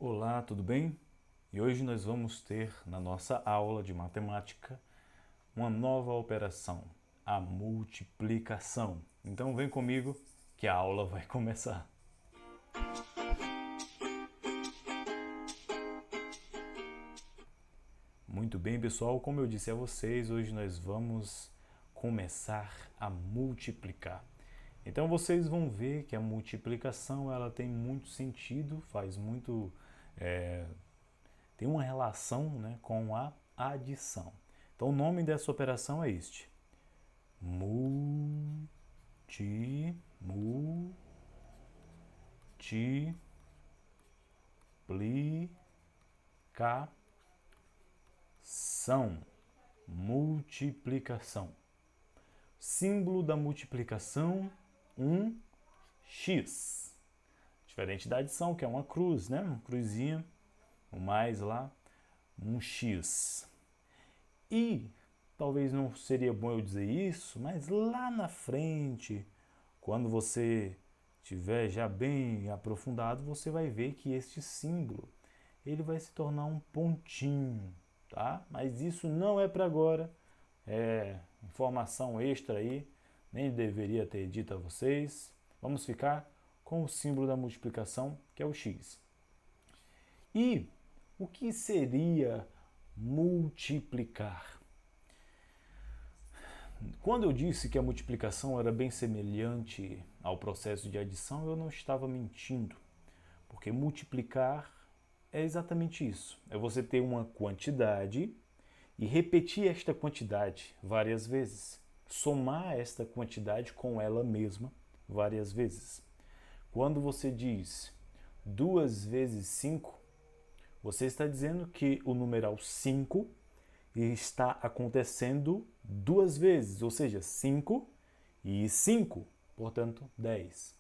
Olá, tudo bem? E hoje nós vamos ter na nossa aula de matemática uma nova operação, a multiplicação. Então vem comigo que a aula vai começar. Muito bem, pessoal, como eu disse a vocês, hoje nós vamos começar a multiplicar. Então vocês vão ver que a multiplicação ela tem muito sentido, tem uma relação, né, com a adição. Então o nome dessa operação é este: multiplicação. Multiplicação. Símbolo da multiplicação, um x. Diferente da adição, que é uma cruz, né? Uma cruzinha, um mais lá, um x. E talvez não seria bom eu dizer isso, mas lá na frente, quando você estiver já bem aprofundado, você vai ver que este símbolo ele vai se tornar um pontinho, tá? Mas isso não é para agora, é informação extra aí, nem deveria ter dito a vocês. Vamos ficar com o símbolo da multiplicação, que é o x. E o que seria multiplicar? Quando eu disse que a multiplicação era bem semelhante ao processo de adição, eu não estava mentindo, porque multiplicar é exatamente isso. É você ter uma quantidade e repetir esta quantidade várias vezes. Somar esta quantidade com ela mesma várias vezes. Quando você diz 2 vezes 5, você está dizendo que o numeral 5 está acontecendo 2 vezes, ou seja, 5 e 5, portanto 10.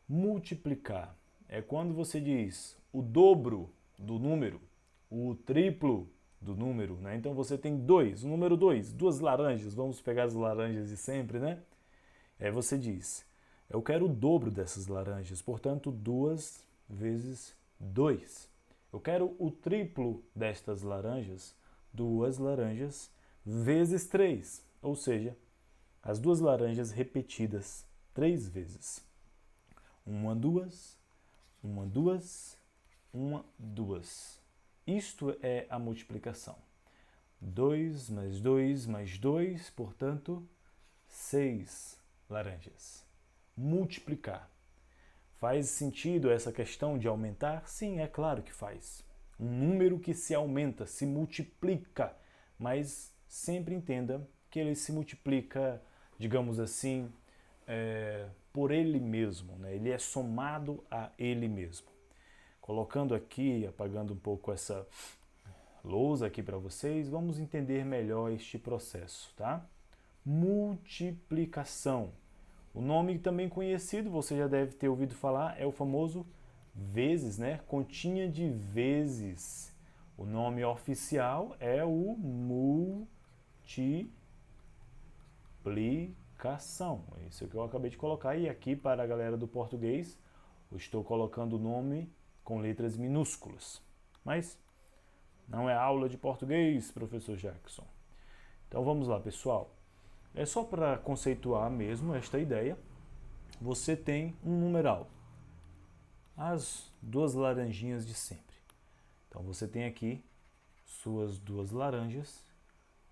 Multiplicar é quando você diz o dobro do número, o triplo do número, né? Então você tem 2, o número 2, duas laranjas, vamos pegar as laranjas de sempre, né? Aí você diz, eu quero o dobro dessas laranjas, portanto 2 vezes 2. Eu quero o triplo destas laranjas, 2 laranjas vezes 3, ou seja, as duas laranjas repetidas 3 vezes. Uma, duas, uma, duas, uma, duas. Isto é a multiplicação. 2 mais 2 mais 2, portanto, 6 laranjas. Multiplicar. Faz sentido essa questão de aumentar? Sim, é claro que faz. Um número que se aumenta, se multiplica, mas sempre entenda que ele se multiplica, digamos assim, por ele mesmo, né? Ele é somado a ele mesmo. Colocando aqui, apagando um pouco essa lousa aqui para vocês, vamos entender melhor este processo, tá? Multiplicação. O nome também conhecido, você já deve ter ouvido falar, é o famoso vezes, né? Continha de vezes. O nome oficial é o multiplicação. É isso que eu acabei de colocar. E aqui, para a galera do português, eu estou colocando o nome com letras minúsculas. Mas não é aula de português, professor Jackson. Então vamos lá, pessoal. É só para conceituar mesmo esta ideia. Você tem um numeral, as duas laranjinhas de sempre. Então você tem aqui suas duas laranjas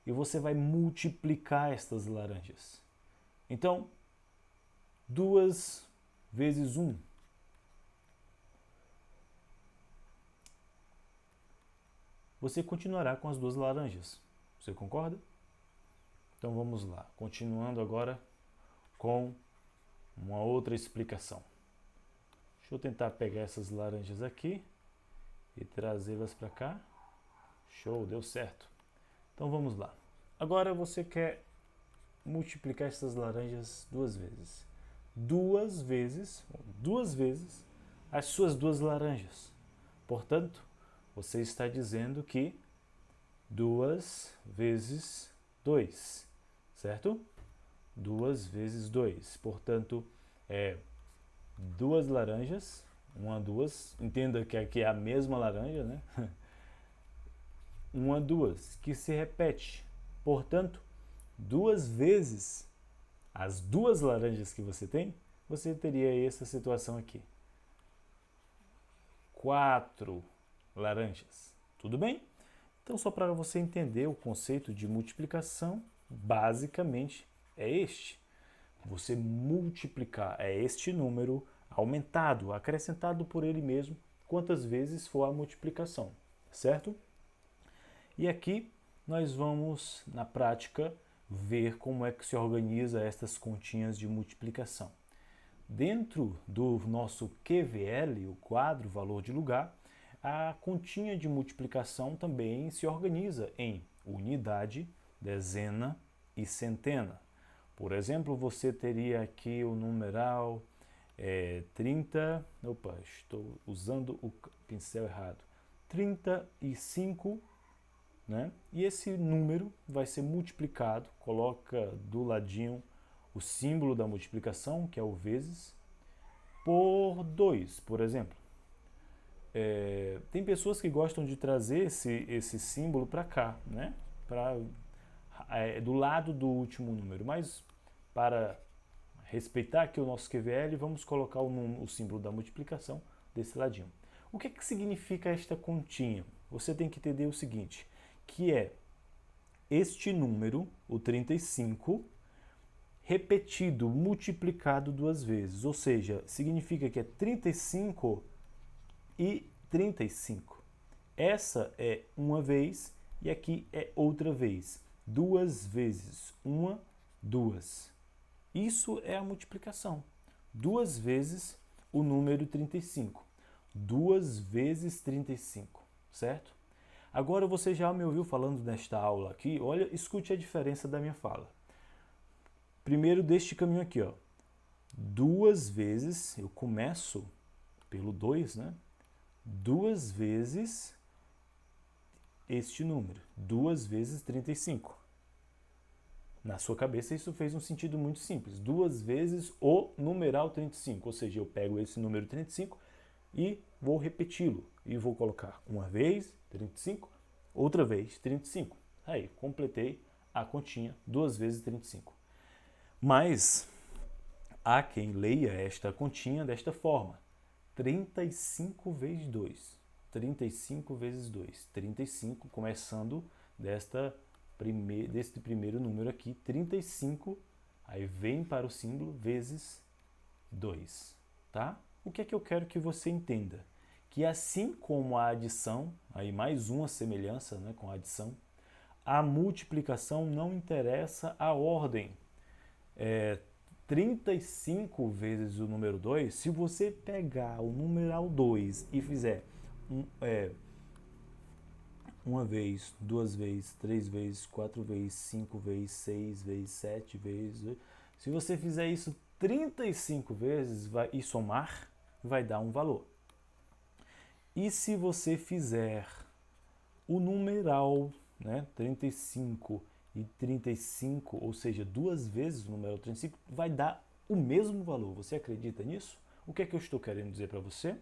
e você vai multiplicar estas laranjas. Então, 2 vezes 1. Você continuará com as duas laranjas. Você concorda? Então vamos lá, continuando agora com uma outra explicação. Deixa eu tentar pegar essas laranjas aqui e trazê-las para cá. Show, deu certo. Então vamos lá. Agora você quer multiplicar essas laranjas 2 vezes. 2 vezes as suas duas laranjas. Portanto, você está dizendo que 2 vezes 2, certo? 2 vezes 2. Portanto, é 2 laranjas 1, 2, entenda que aqui é a mesma laranja, né? 1, 2, que se repete. Portanto, 2 vezes as 2 laranjas que você tem, você teria essa situação aqui. 4 laranjas. Tudo bem? Então, só para você entender o conceito de multiplicação, basicamente é este. Você multiplicar é este número aumentado, acrescentado por ele mesmo, quantas vezes for a multiplicação, certo? E aqui nós vamos, na prática, ver como é que se organiza estas continhas de multiplicação. Dentro do nosso QVL, o quadro valor de lugar, a continha de multiplicação também se organiza em unidade, dezena e centena. Por exemplo, você teria aqui o numeral 30, opa, estou usando o pincel errado, 35, né? E esse número vai ser multiplicado, coloca do ladinho o símbolo da multiplicação, que é o vezes, por 2, por exemplo. Tem pessoas que gostam de trazer esse símbolo para cá, né? Do lado do último número, mas para respeitar aqui o nosso QVL, vamos colocar o símbolo da multiplicação desse ladinho. O que significa esta continha? Você tem que entender o seguinte, que é este número, o 35, repetido, multiplicado 2 vezes, ou seja, significa que é 35 e 35. Essa é uma vez e aqui é outra vez. 2 vezes 1, 2. Isso é a multiplicação. 2 vezes o número 35. 2 vezes 35, certo? Agora você já me ouviu falando nesta aula aqui, olha, escute a diferença da minha fala. Primeiro deste caminho aqui, ó. 2 vezes, eu começo pelo 2, né? 2 vezes este número, 2 vezes 35. Na sua cabeça isso fez um sentido muito simples. 2 vezes o numeral 35, ou seja, eu pego esse número 35 e vou repeti-lo. E vou colocar uma vez 35, outra vez 35. Aí, completei a continha 2 vezes 35. Mas há quem leia esta continha desta forma. 35 vezes 2. 35 vezes 2. 35, começando deste primeiro número aqui, 35, aí vem para o símbolo vezes 2, tá? O que é que eu quero que você entenda? Que assim como a adição, aí mais uma semelhança, né, com a adição, a multiplicação não interessa a ordem. 35 vezes o número 2, se você pegar o numeral 2 e fizer uma vez, 2 vezes, 3 vezes, 4 vezes, 5 vezes, 6 vezes, 7 vezes, se você fizer isso 35 vezes e somar, vai dar um valor. E se você fizer o numeral, né, 35 e 35, ou seja, 2 vezes o numeral 35, vai dar o mesmo valor. Você acredita nisso? O que é que eu estou querendo dizer para você?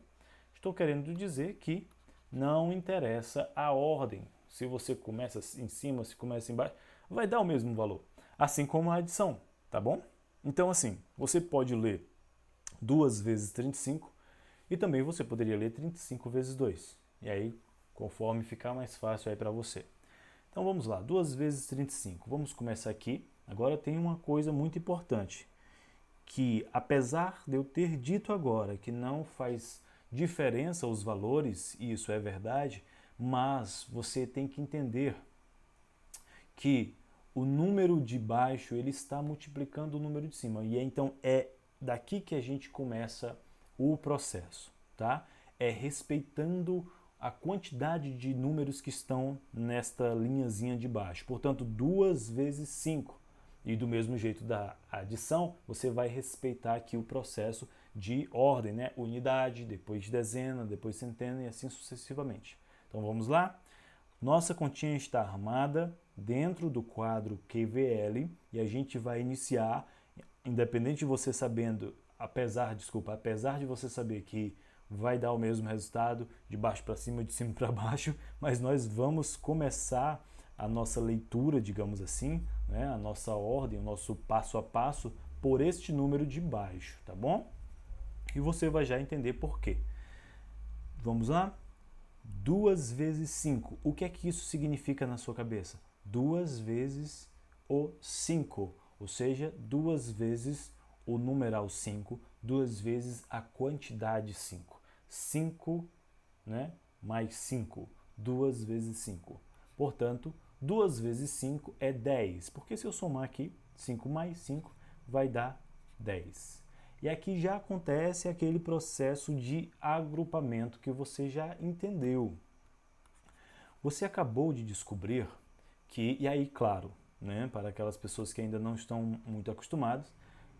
Estou querendo dizer que não interessa a ordem. Se você começa em cima, se começa embaixo, vai dar o mesmo valor. Assim como a adição, tá bom? Então, assim, você pode ler 2 vezes 35 e também você poderia ler 35 vezes 2. E aí, conforme ficar mais fácil aí para você. Então, vamos lá. 2 vezes 35. Vamos começar aqui. Agora tem uma coisa muito importante, que apesar de eu ter dito agora que não faz diferença os valores, e isso é verdade, mas você tem que entender que o número de baixo ele está multiplicando o número de cima. E então é daqui que a gente começa o processo, tá? É respeitando a quantidade de números que estão nesta linhazinha de baixo. Portanto, 2 vezes 5. E do mesmo jeito da adição, você vai respeitar aqui o processo de ordem, né? Unidade, depois dezena, depois centena e assim sucessivamente. Então vamos lá? Nossa continha está armada dentro do quadro QVL e a gente vai iniciar, independente de você sabendo, apesar de você saber que vai dar o mesmo resultado, de baixo para cima, de cima para baixo, mas nós vamos começar a nossa leitura, digamos assim, né, a nossa ordem, o nosso passo a passo, por este número de baixo, tá bom? E você vai já entender por quê. Vamos lá? 2 vezes 5. O que é que isso significa na sua cabeça? 2 vezes o 5, ou seja, 2 vezes o numeral 5, 2 vezes a quantidade 5. 5, né, mais 5, 2 vezes 5. Portanto, 2 vezes 5 é 10, porque se eu somar aqui, 5 mais 5 vai dar 10. E aqui já acontece aquele processo de agrupamento que você já entendeu. Você acabou de descobrir que, e aí, claro, né, para aquelas pessoas que ainda não estão muito acostumadas,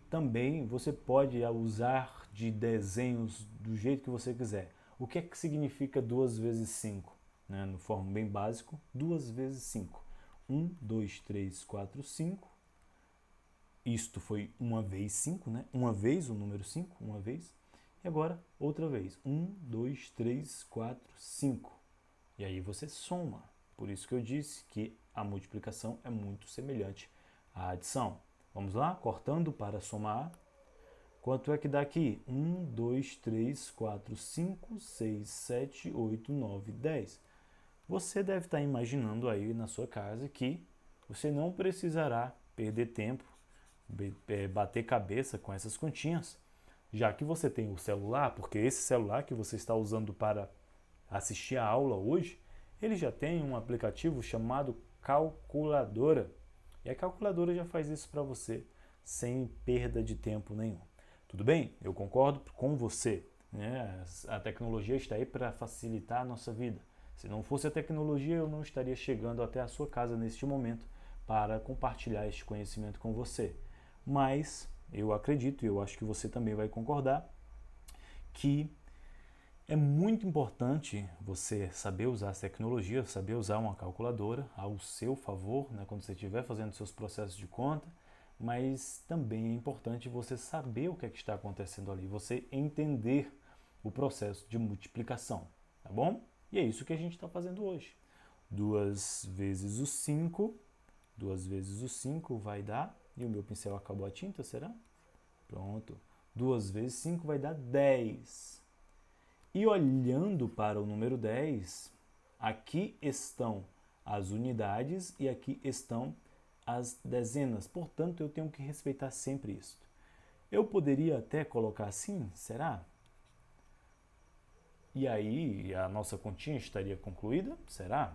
também você pode usar de desenhos do jeito que você quiser. O que é que significa 2 vezes 5? Né, no forma bem básico, 2 vezes 5. 1, 2, 3, 4, 5. Isto foi uma vez 5, né? Uma vez o número 5, uma vez. E agora, outra vez. 1, 2, 3, 4, 5. E aí você soma. Por isso que eu disse que a multiplicação é muito semelhante à adição. Vamos lá? Cortando para somar. Quanto é que dá aqui? 1, 2, 3, 4, 5, 6, 7, 8, 9, 10. Você deve estar imaginando aí na sua casa que você não precisará perder tempo, bater cabeça com essas continhas, já que você tem o celular, porque esse celular que você está usando para assistir a aula hoje, ele já tem um aplicativo chamado Calculadora. E a calculadora já faz isso para você, sem perda de tempo nenhum. Tudo bem? Eu concordo com você. Né? A tecnologia está aí para facilitar a nossa vida. Se não fosse a tecnologia, eu não estaria chegando até a sua casa neste momento para compartilhar este conhecimento com você. Mas eu acredito, e eu acho que você também vai concordar, que é muito importante você saber usar a tecnologia, saber usar uma calculadora ao seu favor, né, quando você estiver fazendo seus processos de conta, mas também é importante você saber o que é que está acontecendo ali, você entender o processo de multiplicação, tá bom? E é isso que a gente está fazendo hoje. 2 vezes o 5, 2 vezes o 5 vai dar, e o meu pincel acabou a tinta, será? Pronto. 2 vezes 5 vai dar 10. E olhando para o número 10, aqui estão as unidades e aqui estão as dezenas. Portanto, eu tenho que respeitar sempre isso. Eu poderia até colocar assim, será? E aí a nossa continha estaria concluída? Será?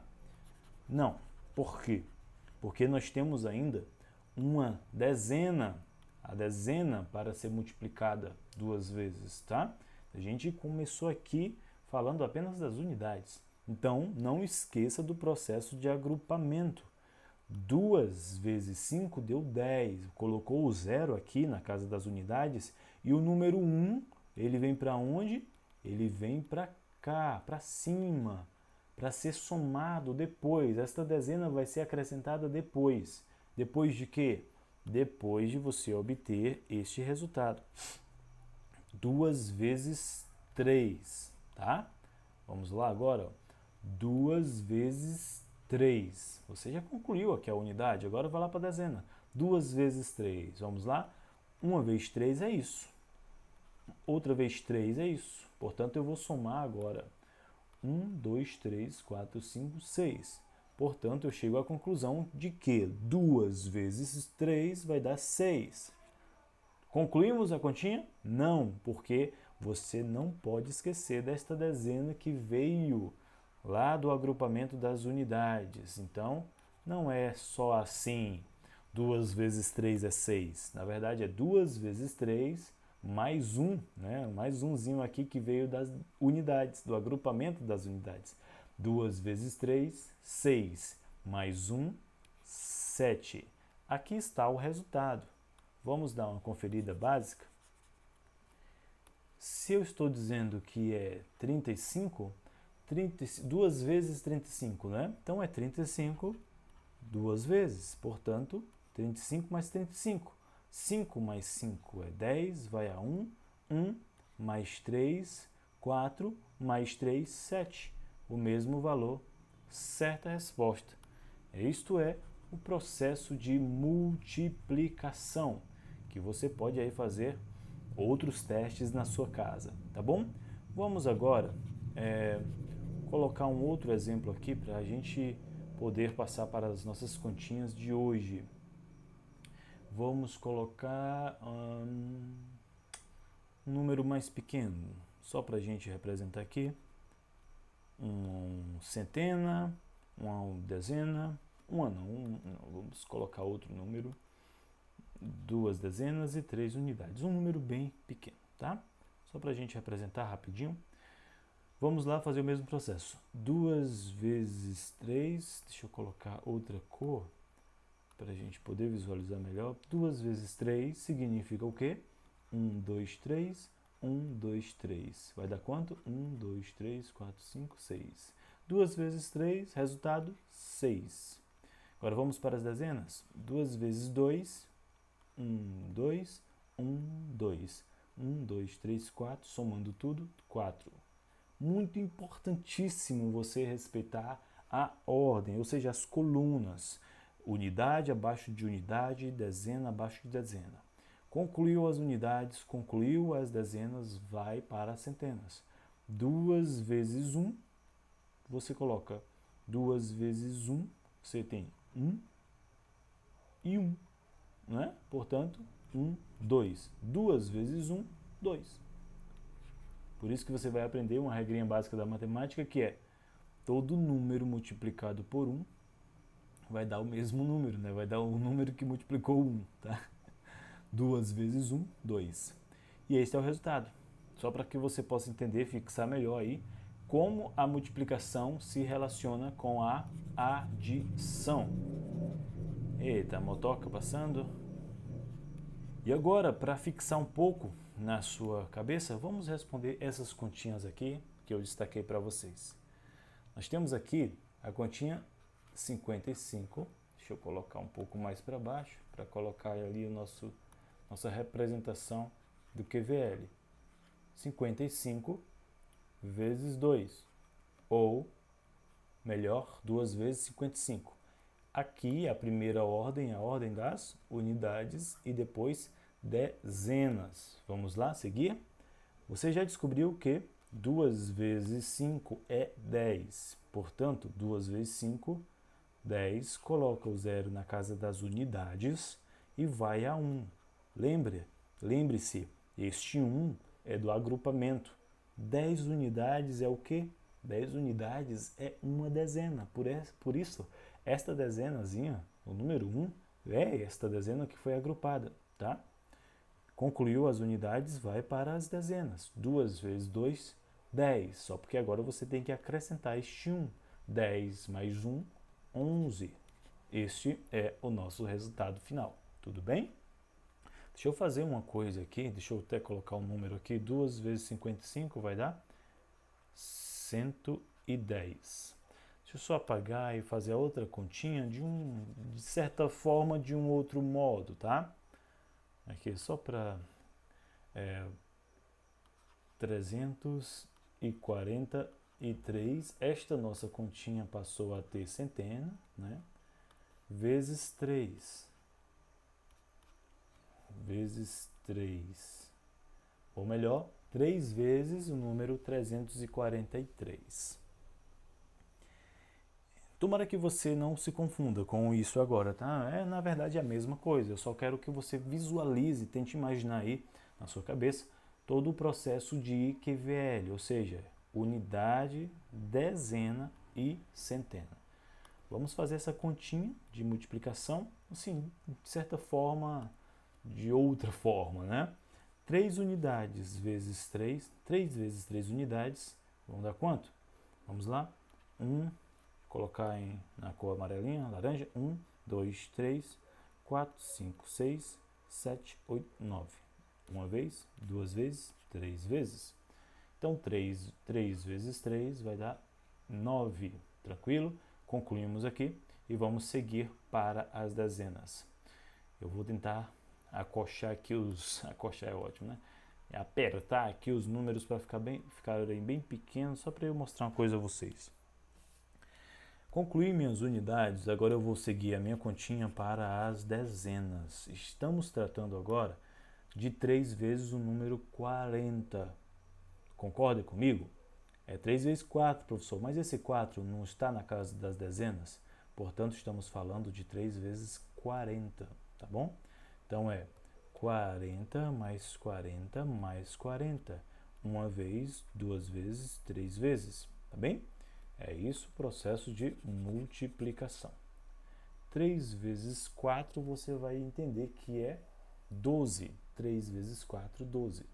Não. Por quê? Porque nós temos ainda uma dezena, a dezena para ser multiplicada 2 vezes, tá? A gente começou aqui falando apenas das unidades. Então, não esqueça do processo de agrupamento. 2 vezes 5 deu 10. Colocou o zero aqui na casa das unidades e o número 1, ele vem para onde? Ele vem para cá, para cima, para ser somado depois. Esta dezena vai ser acrescentada depois. Depois de quê? Depois de você obter este resultado. 2 vezes 3, tá? Vamos lá agora. 2 vezes 3. Você já concluiu aqui a unidade, agora vai lá para a dezena. 2 vezes 3, vamos lá? 1 vezes 3 é isso. Outra vez 3 é isso. Portanto, eu vou somar agora. 1, 2, 3, 4, 5, 6. Portanto, eu chego à conclusão de que 2 vezes 3 vai dar 6. Concluímos a continha? Não, porque você não pode esquecer desta dezena que veio lá do agrupamento das unidades. Então, não é só assim, 2 vezes 3 é 6. Na verdade, é 2 vezes 3 mais 1, né? Mais umzinho aqui que veio das unidades, do agrupamento das unidades. 2 vezes 3, 6. Mais 1, 7. Aqui está o resultado. Vamos dar uma conferida básica? Se eu estou dizendo que é 35, 2 vezes 35, né? Então é 35 duas vezes. Portanto, 35 mais 35. 5 mais 5 é 10, vai a 1. 1 mais 3, 4 mais 3, 7. O mesmo valor, certa resposta. Isto é o processo de multiplicação, que você pode aí fazer outros testes na sua casa, tá bom? Vamos agora colocar um outro exemplo aqui para a gente poder passar para as nossas continhas de hoje. Vamos colocar um número mais pequeno, só para a gente representar aqui. Centena, uma dezena, vamos colocar outro número, 2 dezenas e 3 unidades. Um número bem pequeno, tá? Só para a gente representar rapidinho. Vamos lá fazer o mesmo processo. 2 vezes 3, deixa eu colocar outra cor para a gente poder visualizar melhor. 2 vezes 3 significa o quê? 1, 2, 3, 1, 2, 3. Vai dar quanto? 1, 2, 3, 4, 5, 6. 2 vezes 3, resultado 6. Agora vamos para as dezenas. 2 vezes 2, 1, 2, 1, 2. 1, 2, 3, 4, somando tudo, 4. Muito importantíssimo você respeitar a ordem, ou seja, as colunas. Unidade abaixo de unidade, dezena abaixo de dezena. Concluiu as unidades, concluiu as dezenas, vai para as centenas. 2 vezes 1, você coloca 2 vezes 1, você tem 1 e 1, né? Portanto, 1, 2. 2 vezes 1, 2. Por isso que você vai aprender uma regrinha básica da matemática, que é todo número multiplicado por 1 vai dar o mesmo número, né? Vai dar o número que multiplicou 1, tá? 2 vezes 1, 2. E este é o resultado. Só para que você possa entender, fixar melhor aí, como a multiplicação se relaciona com a adição. Eita, a motoca passando. E agora, para fixar um pouco na sua cabeça, vamos responder essas continhas aqui que eu destaquei para vocês. Nós temos aqui a continha 55. Deixa eu colocar um pouco mais para baixo, para colocar ali nossa representação do QVL. 55 vezes 2, ou melhor, 2 vezes 55. Aqui a primeira ordem, a ordem das unidades e depois dezenas. Vamos lá, seguir? Você já descobriu que 2 vezes 5 é 10. Portanto, 2 vezes 5, 10. Coloca o zero na casa das unidades e vai a 1. Lembre-se, este 1 é do agrupamento. 10 unidades é o quê? 10 unidades é uma dezena. Por isso, esta dezenazinha, o número 1, é esta dezena que foi agrupada, tá? Concluiu as unidades, vai para as dezenas. 2 vezes 2, 10. Só porque agora você tem que acrescentar este 1. 10 mais 1, 11. Este é o nosso resultado final. Tudo bem? Deixa eu fazer uma coisa aqui, deixa eu até colocar um número aqui. 2 vezes 55 vai dar 110. Deixa eu só apagar e fazer a outra continha de certa forma, de um outro modo, tá? Aqui só para 343, esta nossa continha passou a ter centena, né? Vezes 3. Vezes 3. Ou melhor, 3 vezes o número 343. Tomara que você não se confunda com isso agora, tá? Na verdade a mesma coisa, eu só quero que você visualize, tente imaginar aí na sua cabeça todo o processo de QVL, ou seja, unidade, dezena e centena. Vamos fazer essa continha de multiplicação, assim, de certa forma, de outra forma, né? 3 unidades vezes 3, 3 vezes 3 unidades, vão dar quanto? Vamos lá, 1, colocar na cor amarelinha, laranja, 1, 2, 3, 4, 5, 6, 7, 8, 9. Uma vez, 2 vezes, 3 vezes. Então, 3 vezes 3 vai dar 9. Tranquilo? Concluímos aqui e vamos seguir para as dezenas. Eu vou tentar acochar aqui acochar é ótimo, né? apertar aqui os números para ficarem bem pequenos, só para eu mostrar uma coisa a vocês. Concluí minhas unidades, agora eu vou seguir a minha continha para as dezenas. Estamos tratando agora de 3 vezes o número 40. Concorda comigo? É 3 vezes 4, professor, mas esse 4 não está na casa das dezenas? Portanto, estamos falando de 3 vezes 40, tá bom? Então é 40 mais 40 mais 40. Uma vez, duas vezes, três vezes, tá bem? É isso o processo de multiplicação. 3 vezes 4 você vai entender que é 12. 3 vezes 4, 12.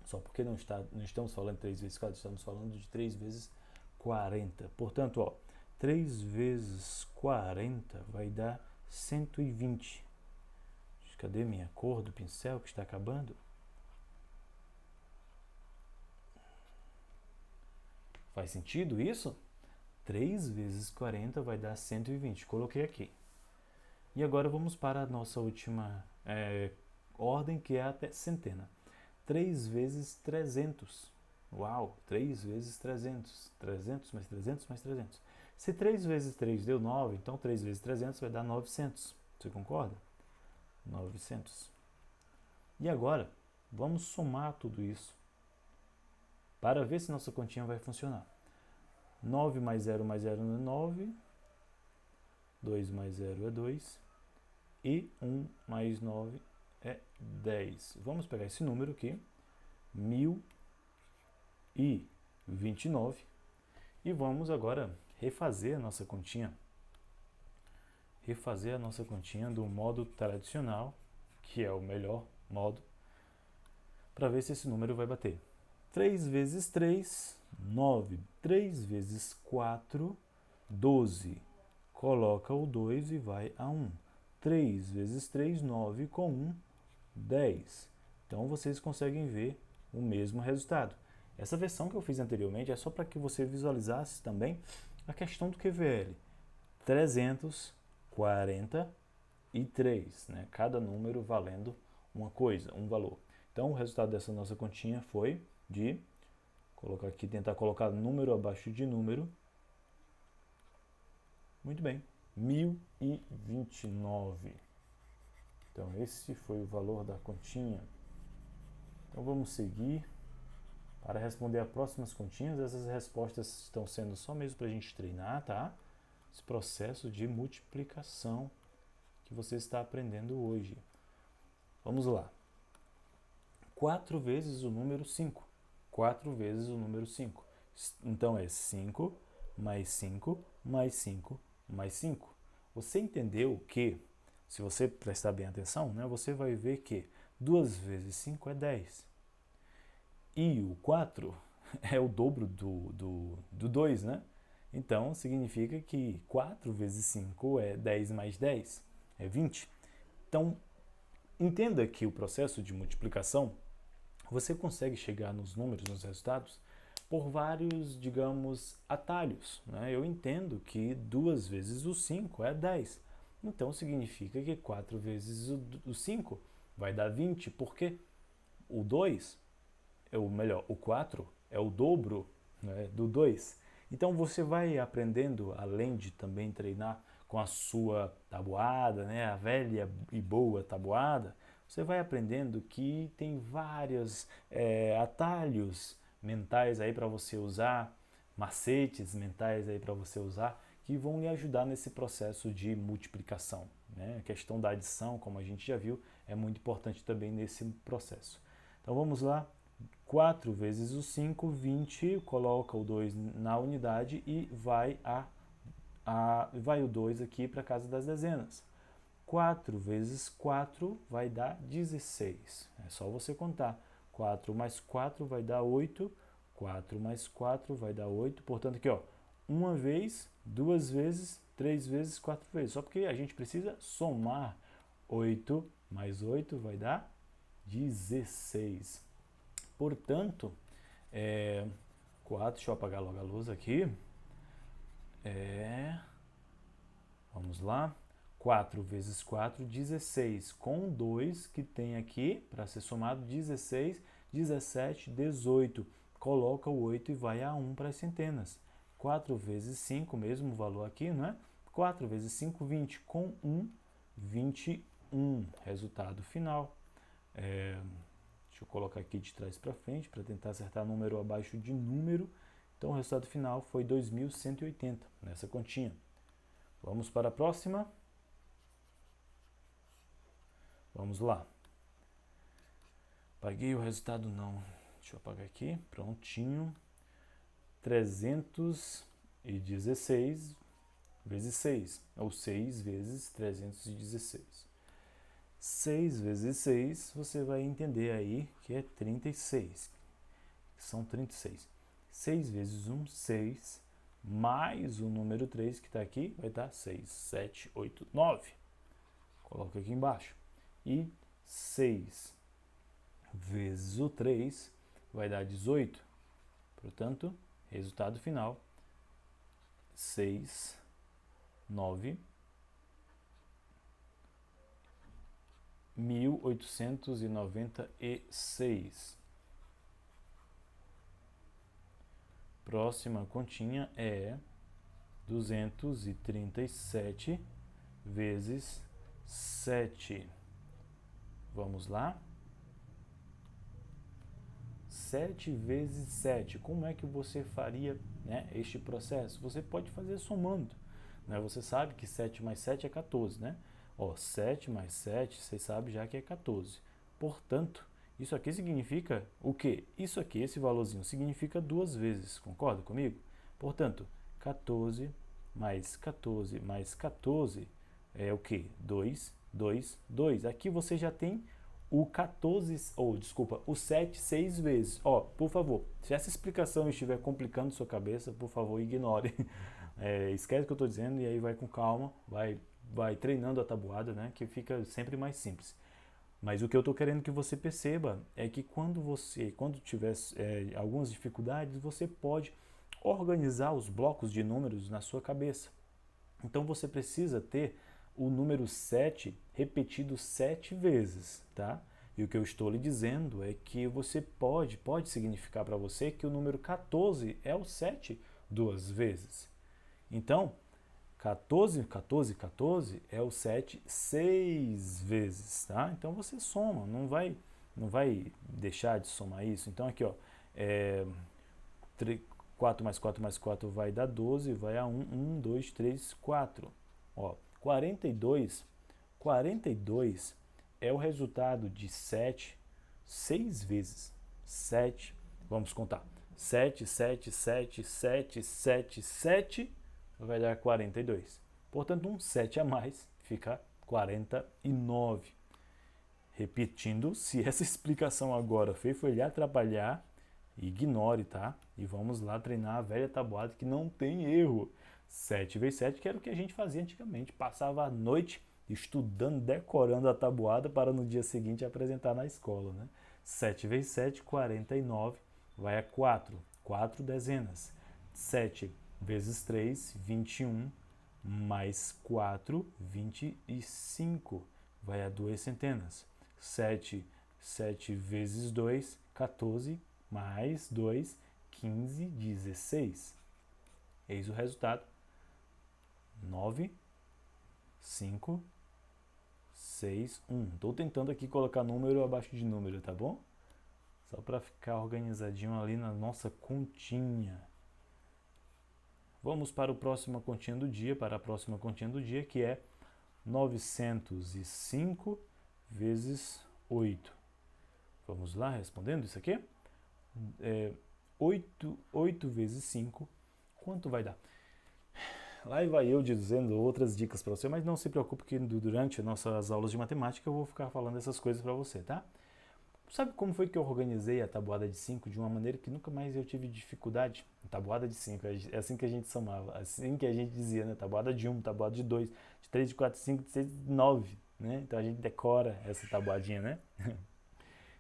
Só porque não estamos falando de 3 vezes 4, estamos falando de 3 vezes 40. Portanto, ó, 3 vezes 40 vai dar 120. Cadê minha cor do pincel que está acabando? Faz sentido isso? 3 vezes 40 vai dar 120. Coloquei aqui. E agora vamos para a nossa última ordem, que é a centena. 3 vezes 300. Uau, 3 vezes 300. 300 mais 300 mais 300. Se 3 vezes 3 deu 9, então 3 vezes 300 vai dar 900. Você concorda? 900. E agora, vamos somar tudo isso para ver se nossa continha vai funcionar. 9 mais 0 é 9. 2 mais 0 é 2. E 1 mais 9 é 10. Vamos pegar esse número aqui, 1029, e vamos agora refazer a nossa continha. Refazer a nossa continha do modo tradicional, que é o melhor modo, para ver se esse número vai bater. 3 vezes 3, 9. 3 vezes 4, 12. Coloca o 2 e vai a 1. 3 vezes 3, 9, com 1, 10. Então, vocês conseguem ver o mesmo resultado. Essa versão que eu fiz anteriormente é só para que você visualizasse também a questão do QVL. 343, né? Cada número valendo uma coisa, um valor. Então, o resultado dessa nossa continha foi de colocar aqui, tentar colocar número abaixo de número. Muito bem, 1029. Então, esse foi o valor da continha. Então, vamos seguir para responder as próximas continhas. Essas respostas estão sendo só mesmo para a gente treinar, tá? Esse processo de multiplicação que você está aprendendo hoje. Vamos lá. 4 vezes o número 5. 4 vezes o número 5. Então, é 5 mais 5 mais 5 mais 5. Você entendeu que, se você prestar bem atenção, né, você vai ver que 2 vezes 5 é 10. E o 4 é o dobro do 2, né? Então, significa que 4 vezes 5 é 10 mais 10, é 20. Então, entenda que o processo de multiplicação, você consegue chegar nos números, nos resultados, por vários, digamos, atalhos, né? Eu entendo que 2 vezes o 5 é 10. Então, significa que 4 vezes o 5 vai dar 20, porque o 2, o 4 é o dobro, né, do 2. Então, você vai aprendendo, além de também treinar com a sua tabuada, né, a velha e boa tabuada, você vai aprendendo que tem vários atalhos mentais aí para você usar, macetes mentais aí para você usar, que vão lhe ajudar nesse processo de multiplicação, né? A questão da adição, como a gente já viu, é muito importante também nesse processo. Então vamos lá. 4 vezes o 5, 20, coloca o 2 na unidade e vai o 2 aqui para a casa das dezenas. 4 vezes 4 vai dar 16. É só você contar. 4 mais 4 vai dar 8. 4 mais 4 vai dar 8. Portanto, aqui, ó, uma vez, duas vezes, três vezes, 4 vezes. Só porque a gente precisa somar. 8 mais 8 vai dar 16. Portanto, 4, deixa eu apagar logo a luz aqui. Vamos lá. 4 vezes 4, 16. Com 2 que tem aqui, para ser somado, 16. 17, 18. Coloca o 8 e vai a 1 para as centenas. 4 vezes 5, mesmo valor aqui, não é? 4 vezes 5, 20. Com 1, 21. Resultado final. Deixa eu colocar aqui de trás para frente, para tentar acertar número abaixo de número. Então, o resultado final foi 2.180, nessa continha. Vamos para a próxima. Vamos lá. Apaguei o resultado não. Deixa eu apagar aqui. Prontinho. 316 vezes 6, ou 6 vezes 316. 6 vezes 6, você vai entender aí que é 36. São 36. 6 vezes 1, 6, mais o número 3 que está aqui, vai dar 6, 7, 8, 9. Coloca aqui embaixo. E 6 vezes o 3 vai dar 18. Portanto, resultado final, 6, 9, 1896. Próxima continha é 237 vezes 7. Vamos lá? 7 vezes 7. Como é que você faria, né, este processo? Você pode fazer somando. Né? Você sabe que 7 mais 7 é 14, né? 7 mais 7, vocês sabem já que é 14. Portanto, isso aqui significa o quê? Isso aqui, esse valorzinho, significa 2 vezes. Concorda comigo? Portanto, 14 mais 14 mais 14 é o quê? 2, 2, 2. Aqui você já tem o 14, o 7 6 vezes. Por favor, se essa explicação estiver complicando sua cabeça, por favor, ignore. Esquece o que eu estou dizendo e aí vai com calma, vai treinando a tabuada, né, que fica sempre mais simples. Mas o que eu estou querendo que você perceba é que quando tiver algumas dificuldades, você pode organizar os blocos de números na sua cabeça. Então você precisa ter o número 7 repetido 7 vezes, tá? E o que eu estou lhe dizendo é que você pode significar para você que o número 14 é o 7 duas vezes. Então, 14, 14, 14 é o 7 6 vezes, tá? Então você soma, não vai deixar de somar isso. Então aqui, 4 mais 4 mais 4 vai dar 12, vai a 1, 1, 2, 3, 4. 42 é o resultado de 7, 6 vezes. 7, vamos contar. 7, 7, 7, 7, 7, 7, vai dar 42. Portanto, um 7 a mais fica 49. Repetindo, se essa explicação agora foi lhe atrapalhar, ignore, tá? E vamos lá treinar a velha tabuada que não tem erro. 7 vezes 7, que era o que a gente fazia antigamente. Passava a noite estudando, decorando a tabuada para no dia seguinte apresentar na escola, né? 7 vezes 7, 49, vai a 4. 4 dezenas. 7 vezes 3, 21, mais 4, 25, vai a 2 centenas. 7 vezes 2, 14, mais 2, 15, 16. Eis o resultado. 9, 5, 6, 1. Estou tentando aqui colocar número abaixo de número, tá bom? Só para ficar organizadinho ali na nossa continha. Vamos para a próxima continha do dia, que é 905 vezes 8. Vamos lá, respondendo isso aqui? 8 vezes 5, quanto vai dar? Lá vai eu dizendo outras dicas para você, mas não se preocupe que durante nossas aulas de matemática eu vou ficar falando essas coisas para você, tá? Sabe como foi que eu organizei a tabuada de 5 de uma maneira que nunca mais eu tive dificuldade? Tabuada de 5, é assim que a gente somava, assim que a gente dizia, né? Tabuada de 1, tabuada de 2, de 3, de 4, de 5, de 6, de 9, né? Então a gente decora essa tabuadinha, né?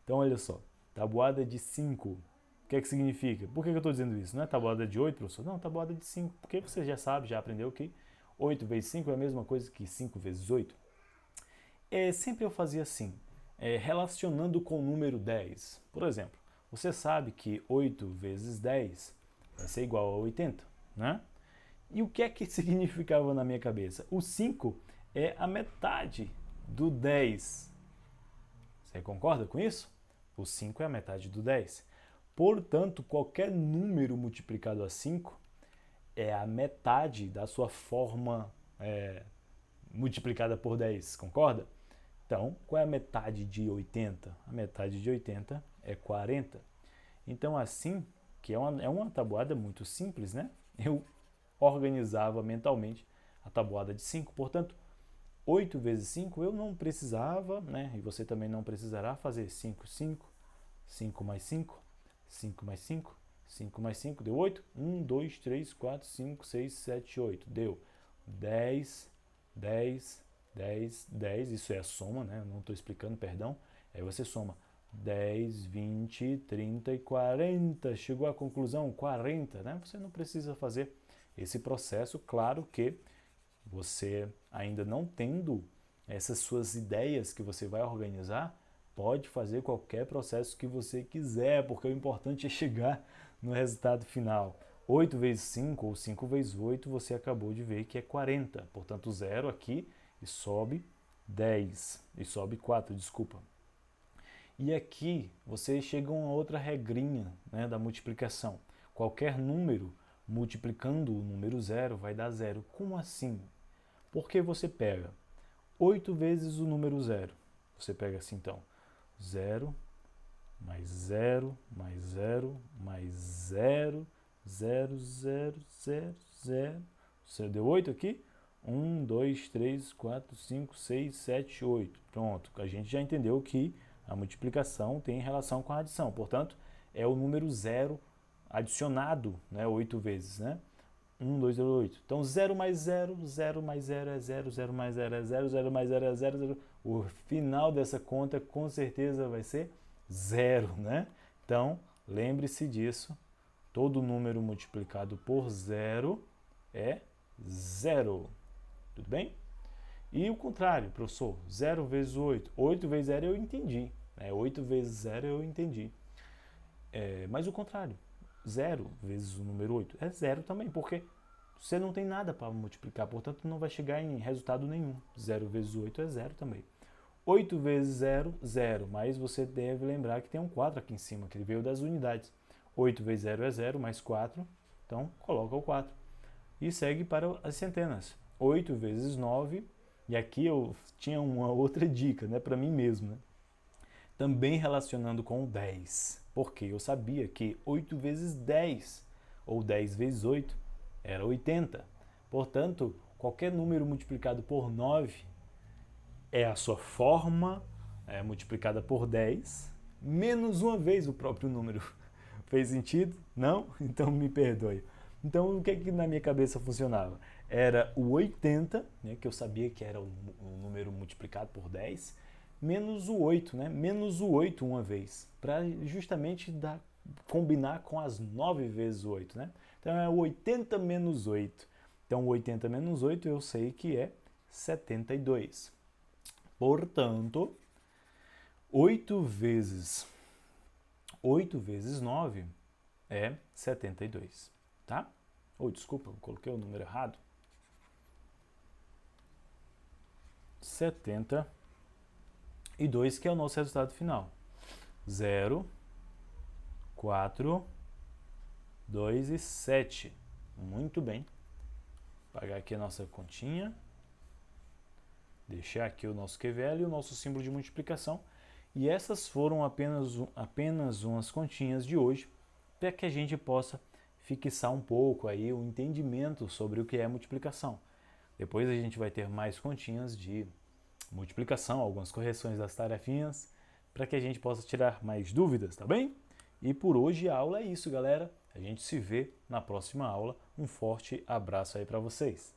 Então olha só, tabuada de 5, o que é que significa? Por que eu estou dizendo isso? Não é tabuada de 8, professor? Não, tabuada de 5, porque você já sabe, já aprendeu que 8 vezes 5 é a mesma coisa que 5 vezes 8. Sempre eu fazia assim, relacionando com o número 10. Por exemplo, Você sabe que 8 vezes 10 vai ser igual a 80, né? E o que é que significava na minha cabeça? O 5 é a metade do 10. Você concorda com isso? O 5 é a metade do 10. Portanto, qualquer número multiplicado a 5 é a metade da sua forma multiplicada por 10, concorda? Então, qual é a metade de 80? A metade de 80 é 40. Então, assim, que é uma tabuada muito simples, né? Eu organizava mentalmente a tabuada de 5. Portanto, 8 vezes 5 eu não precisava, né? E você também não precisará fazer 5, 5, 5 mais 5, 5 mais 5, 5 mais 5, deu 8? 1, 2, 3, 4, 5, 6, 7, 8. Deu 10, 10, 10, 10. Isso é a soma, né? Não estou explicando, perdão. Aí você soma 10, 20, 30 e 40. Chegou à conclusão, 40, né? Você não precisa fazer esse processo. Claro que você, ainda não tendo essas suas ideias que você vai organizar, pode fazer qualquer processo que você quiser, porque o importante é chegar no resultado final. 8 vezes 5 ou 5 vezes 8, você acabou de ver que é 40. Portanto, 0 aqui e sobe 10. E sobe 4, desculpa. E aqui você chega a uma outra regrinha, né, da multiplicação. Qualquer número multiplicando o número 0 vai dar 0. Como assim? Porque você pega 8 vezes o número 0. Você pega assim então, 0, mais 0, mais 0, mais 0, 0, 0, 0, 0. Você deu 8 aqui? 1, 2, 3, 4, 5, 6, 7, 8. Pronto, a gente já entendeu que a multiplicação tem relação com a adição. Portanto, é o número 0 adicionado, né, 8 vezes, né? 1, 2, 0, 8. Então, 0 mais 0, 0 mais 0 é 0, 0 mais 0 é 0, 0 mais 0 é 0, 0. O final dessa conta, com certeza, vai ser 0, né? Então, lembre-se disso. Todo número multiplicado por 0 é 0. Tudo bem? E o contrário, professor, 0 vezes 8. 8 vezes 0 eu entendi. 8 vezes 0 eu entendi. Mas o contrário, 0 vezes o número 8 é 0 também, porque você não tem nada para multiplicar, portanto não vai chegar em resultado nenhum. 0 vezes 8 é 0 também. 8 vezes 0, 0, mas você deve lembrar que tem um 4 aqui em cima, que ele veio das unidades. 8 vezes 0 é 0, mais 4, então coloca o 4. E segue para as centenas. 8 vezes 9, e aqui eu tinha uma outra dica, né, para mim mesmo, né? Também relacionando com o 10, porque eu sabia que 8 vezes 10, ou 10 vezes 8, era 80. Portanto, qualquer número multiplicado por 9 é a sua forma multiplicada por 10, menos uma vez o próprio número. Fez sentido? Não? Então me perdoe. Então, o que na minha cabeça funcionava? Era o 80, né, que eu sabia que era o número multiplicado por 10, menos o 8, né? Menos o 8 uma vez, para justamente combinar com as 9 vezes o 8, né? Então é o 80 menos 8. Então o 80 menos 8 eu sei que é 72. Portanto, 8 vezes 9 é 72, tá? Desculpa, eu coloquei o número errado. 72, que é o nosso resultado final. 0, 4, 2 e 7. Muito bem. Vou pagar aqui a nossa continha. Deixar aqui o nosso QVL e o nosso símbolo de multiplicação. E essas foram apenas umas continhas de hoje, para que a gente possa fixar um pouco aí o entendimento sobre o que é multiplicação. Depois a gente vai ter mais continhas de multiplicação, algumas correções das tarefinhas, para que a gente possa tirar mais dúvidas, tá bem? E por hoje a aula é isso, galera. A gente se vê na próxima aula. Um forte abraço aí para vocês.